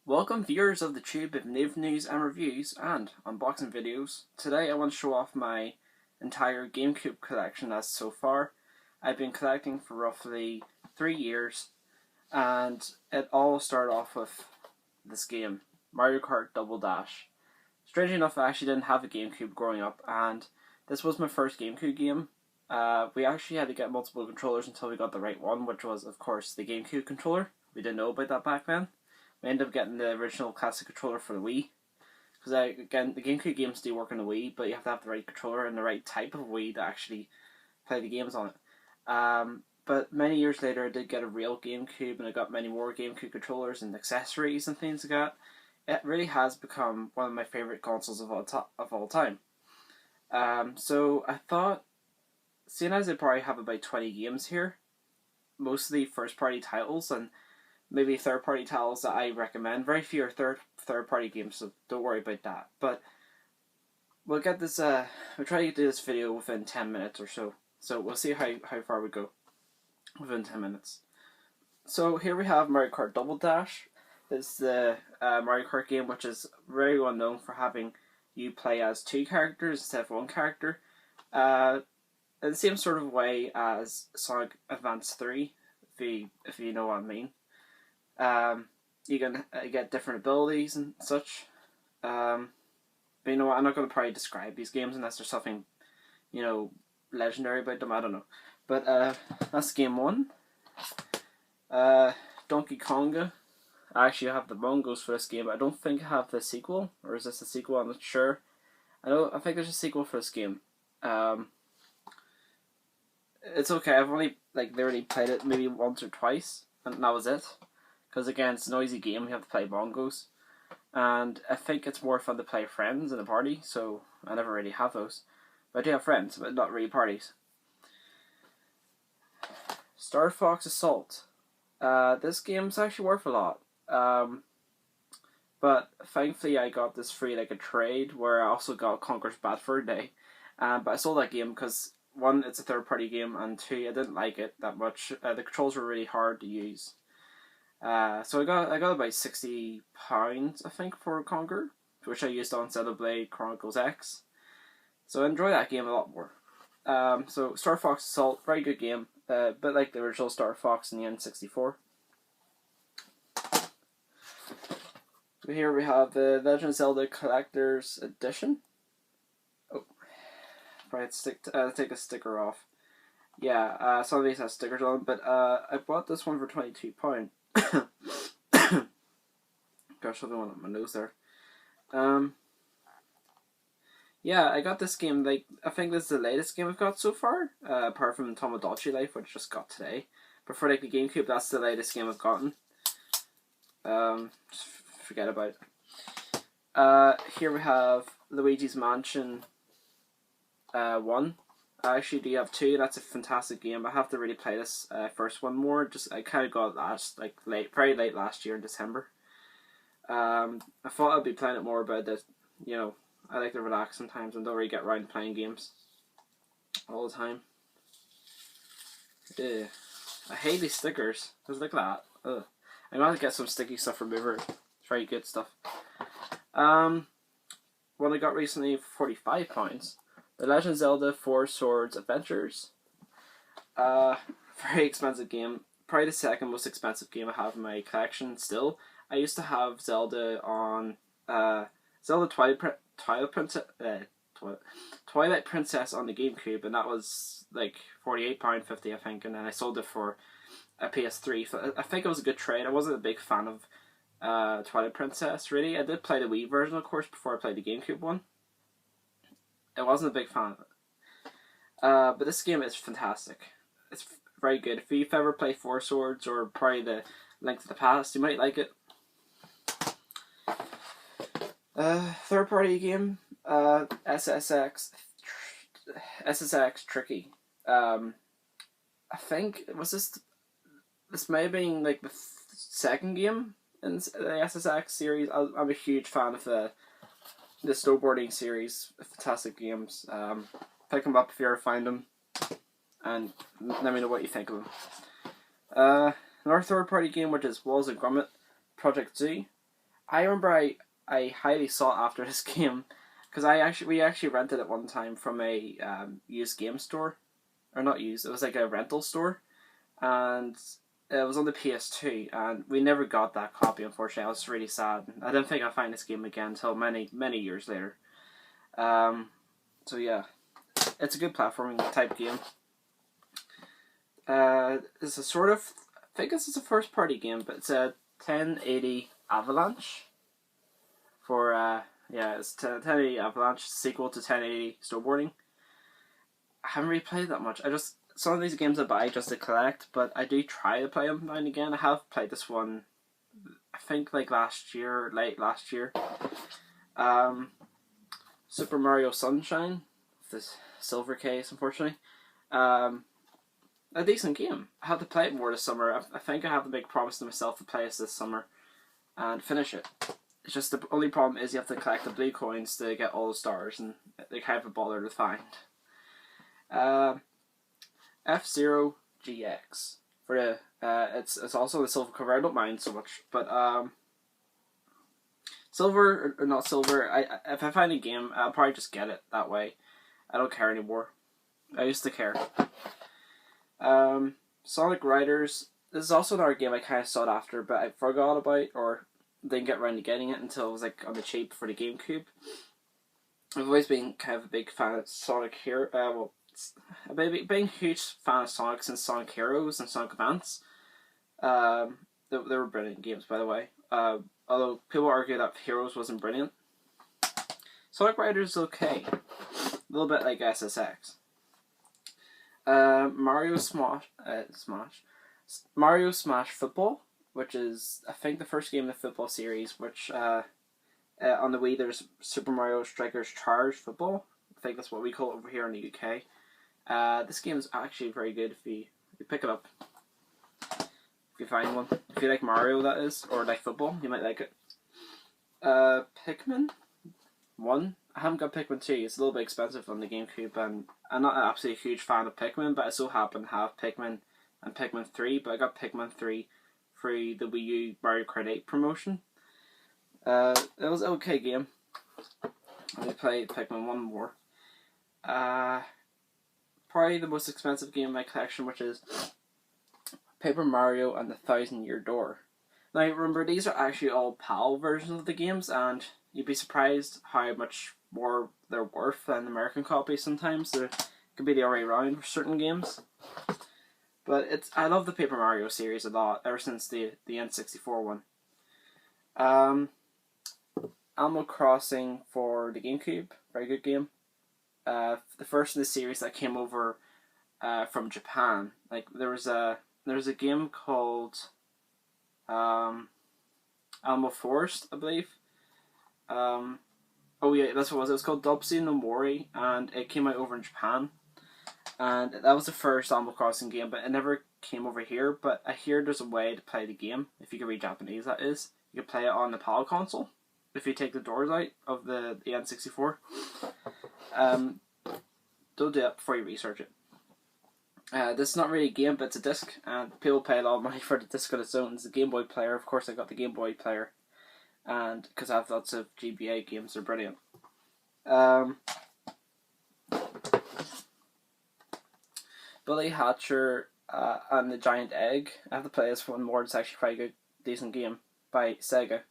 Welcome viewers of the tube of new news and reviews and unboxing videos. Today I want to show off my entire Gamecube collection as so far. I've been collecting for roughly 3 years and it all started off with this game, Mario Kart Double Dash. Strangely enough, I actually didn't have a Gamecube growing up and this was my first Gamecube game. We actually had to get multiple controllers until we got the right one, which was of course the Gamecube controller. We didn't know about that back then. We ended up getting the original classic controller for the Wii. Because again, the GameCube games do work on the Wii, but you have to have the right controller and the right type of Wii to actually play the games on it. But many years later I did get a real GameCube and I got many more GameCube controllers and accessories and things like that. It really has become one of my favourite consoles of all time. So I thought, seeing as I probably have about 20 games here, mostly first party titles and maybe third-party titles that I recommend. Very few are third-party games, so don't worry about that. But we'll get this. We'll try to do this video within 10 minutes or so. So we'll see how far we go within 10 minutes. So here we have Mario Kart Double Dash. It's the Mario Kart game which is very well known for having you play as two characters instead of one character. In the same sort of way as Sonic Advance 3, if you know what I mean. You can get different abilities and such. But you know what, I'm not going to probably describe these games unless there's something, legendary about them, I don't know. But that's game one. Donkey Konga. I actually have the Bongos for this game, but I don't think I have the sequel. Or is this the sequel? I'm not sure. I think there's a sequel for this game. It's okay, I've only literally played it maybe once or twice, and that was it. Because again, it's a noisy game, you have to play bongos. And I think it's more fun to play friends in a party, so I never really have those. But I do have friends, but not really parties. Star Fox Assault. This game's actually worth a lot. But thankfully I got this free like a trade, where I also got Conker's Bad Fur Day. But I sold that game because, one, it's a third party game, and two, I didn't like it that much. The controls were really hard to use. So I got about £60, I think, for Conker, which I used on Zelda Chronicles X. So I enjoy that game a lot more. So Star Fox Assault, very good game, a bit like the original Star Fox in the N64. So here we have the Legend of Zelda Collector's Edition. Oh, probably take a sticker off. Yeah, some of these have stickers on, but I bought this one for £22. Gosh, something went up my nose there. Yeah, I got this game, I think this is the latest game I've got so far, apart from Tomodachi Life, which I just got today. But for the GameCube, that's the latest game I've gotten. Just forget about it. Here we have Luigis Mansion 1. I actually do have 2. That's a fantastic game. I have to really play this first one more. I kind of got it very late last year in December. I thought I'd be playing it more, but I like to relax sometimes and don't really get around to playing games all the time. Ugh. I hate these stickers. Just look at that. Ugh. I'm gonna get some sticky stuff remover. It's very good stuff. One I got recently for £45. The Legend of Zelda 4 Swords Adventures. Very expensive game. Probably the second most expensive game I have in my collection still. I used to have Zelda on Zelda Twilight Princess on the GameCube, and that was like £48.50 I think, and then I sold it for a PS3. So I think it was a good trade. I wasn't a big fan of Twilight Princess really. I did play the Wii version of course before I played the GameCube one. I wasn't a big fan of it. But this game is fantastic. It's very good. If you've ever played Four Swords or probably the Link to the Past, you might like it. Third party game, SSX Tricky. I think this may have been like the second game in the SSX series. I'm a huge fan of the snowboarding series. Fantastic games. Pick them up if you ever find them, and let me know what you think of them. Another third party game, which is Walls of Gromit Project Z. I remember I highly sought after this game because we actually rented it one time from a used game store, or not used. It was like a rental store, and it was on the PS2, and we never got that copy. Unfortunately, I was really sad. I didn't think I'd find this game again until many years later. So yeah, it's a good platforming type game. It's a sort of, I think this is a first party game, but it's a 1080 Avalanche. For yeah, it's 1080 Avalanche, sequel to 1080 Snowboarding. I haven't really played that much. Some of these games I buy just to collect, but I do try to play them now and again. I have played this one, I think like late last year. Super Mario Sunshine, this silver case, unfortunately. A decent game. I have to play it more this summer. I think I have to make a promise to myself to play this summer and finish it. It's just the only problem is you have to collect the blue coins to get all the stars, and they kind of a bother to find. FZero GX for the it's also the silver cover. I don't mind so much, but silver or not silver. If I find a game, I'll probably just get it that way. I don't care anymore. I used to care. Sonic Riders. This is also another game I kind of sought after, but I forgot about or didn't get around to getting it until it was like on the cheap for the GameCube. I've always been kind of a big fan of Sonic Hero. I've been a huge fan of Sonic since Sonic Heroes and Sonic Advance. They were brilliant games, by the way. Although people argue that Heroes wasn't brilliant. Sonic Riders is okay. A little bit like SSX. Mario Smash Football, which is I think the first game in the football series. Which on the Wii there's Super Mario Strikers Charge Football. I think that's what we call it over here in the UK. This game is actually very good if you pick it up. If you find one, if you like Mario, that is, or like football, you might like it. Pikmin 1. I haven't got Pikmin 2. It's a little bit expensive on the GameCube, and I'm not an absolutely huge fan of Pikmin, but I so happen to have Pikmin and Pikmin 3, but I got Pikmin 3 through the Wii U Mario Kart 8 promotion. It was an okay game. I played Pikmin 1 more. Probably the most expensive game in my collection, which is Paper Mario and the Thousand-Year Door. Now remember, these are actually all PAL versions of the games, and you'd be surprised how much more they're worth than American copies sometimes. It could be the other way around for certain games. But I love the Paper Mario series a lot, ever since the N64 one. Animal Crossing for the GameCube, very good game. The first in the series that came over from Japan. Like there was a game called Animal Forest, I believe. Oh yeah, that's what it was. It was called Dubsy no Mori, and it came out over in Japan. And that was the first Animal Crossing game, but it never came over here. But I hear there's a way to play the game, if you can read Japanese, that is. You can play it on the PAL console, if you take the doors out of the N64. Don't do that before you research it. This is not really a game, but it's a disc, and people pay a lot of money for the disc on its own. It's a Game Boy player. Of course, I got the Game Boy player, and because I have lots of GBA games, they're brilliant. Billy Hatcher and the Giant Egg. I have to play this one more. It's actually quite a good, decent game by Sega.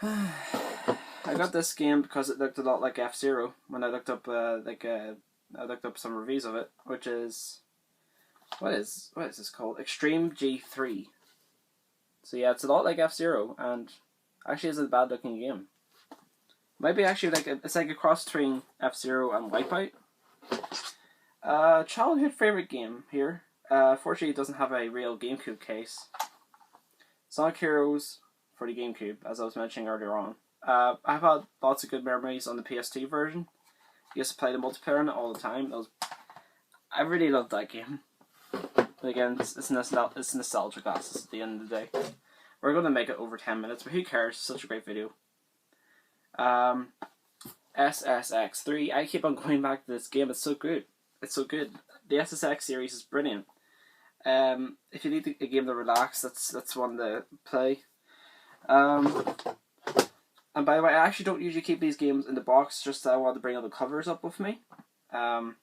I got this game because it looked a lot like FZero when I looked up I looked up some reviews of it, which is what is this called? Extreme G3. So yeah, it's a lot like FZero, and actually it's a bad looking game. Might be actually it's like a cross between FZero and Wipeout. Childhood favorite game here. Fortunately, it doesn't have a real GameCube case. Sonic Heroes for the GameCube, as I was mentioning earlier on. I've had lots of good memories on the PS2 version. I used to play the multiplayer on it all the time. I really loved that game. But again, it's nostalgia glasses at the end of the day. We're going to make it over 10 minutes, but who cares? It's such a great video. SSX3. I keep on going back to this game. It's so good. It's so good. The SSX series is brilliant. If you need a game to relax, that's one to play. And by the way, I actually don't usually keep these games in the box, just that I wanted to bring all the covers up with me. So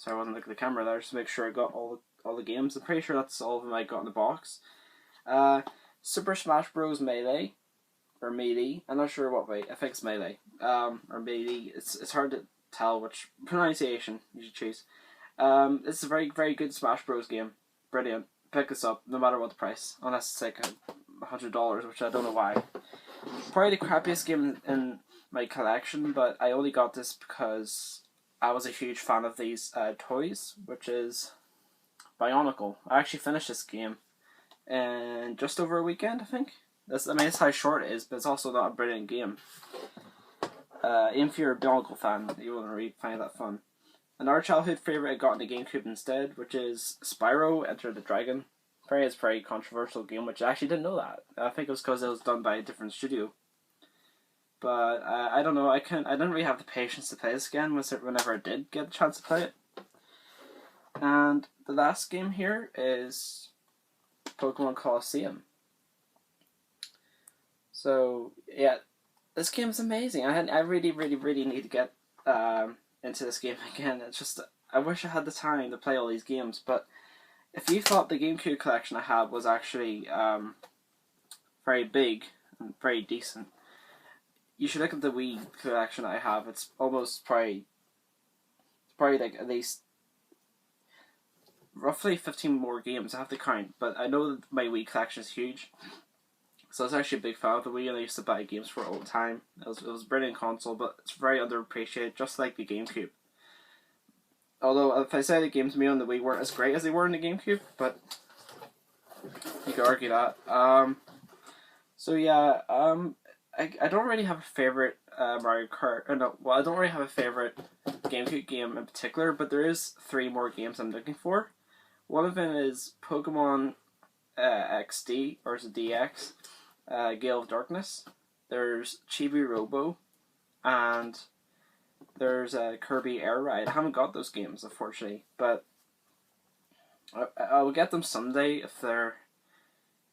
I wasn't looking at the camera there, just to make sure I got all the games. I'm pretty sure that's all of them I got in the box. Super Smash Bros. Melee, or Melee. I'm not sure what way. I think it's Melee. Or Melee. It's hard to tell which pronunciation you should choose. It's a very, very good Smash Bros. Game. Brilliant. Pick this up, no matter what the price. Unless it's like $100, which I don't know why. Probably the crappiest game in my collection, but I only got this because I was a huge fan of these toys, which is Bionicle. I actually finished this game in just over a weekend, I think. It's how short it is, but it's also not a brilliant game. Even if you're a Bionicle fan, you won't really find that fun. Another childhood favourite I got in the GameCube instead, which is Spyro, Enter the Dragon. It's a very controversial game, which I actually didn't know that. I think it was because it was done by a different studio. But I don't know, I didn't really have the patience to play this again whenever I did get the chance to play it. And the last game here is Pokemon Colosseum. So yeah, this game is amazing. I really, really, really need to get into this game again. It's just, I wish I had the time to play all these games, but if you thought the GameCube collection I had was actually very big and very decent, you should look at the Wii collection I have. It's almost probably like at least roughly 15 more games. I have to count, but I know that my Wii collection is huge. So I was actually a big fan of the Wii, and I used to buy games for it all the time. It was a brilliant console, but it's very underappreciated, just like the GameCube. Although, if I say the games to me on the Wii weren't as great as they were in the GameCube, but you could argue that. So yeah, I don't really have a favourite Mario Kart, I don't really have a favourite GameCube game in particular, but there is 3 more games I'm looking for. One of them is Pokemon XD, or is it DX, Gale of Darkness. There's Chibi Robo, and there's Kirby Air Ride. I haven't got those games, unfortunately, but I will get them someday if they're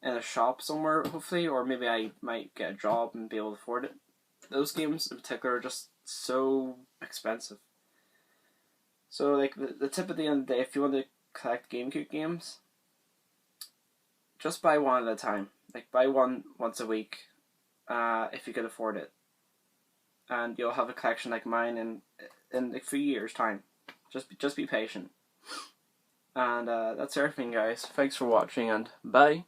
in a shop somewhere, hopefully, or maybe I might get a job and be able to afford it. Those games in particular are just so expensive. So, like, the tip at the end of the day, if you want to collect GameCube games, just buy one at a time. Like, buy one once a week, if you can afford it. And you'll have a collection like mine in a few years' time. Just be patient. And that's everything, guys. Thanks for watching, and bye.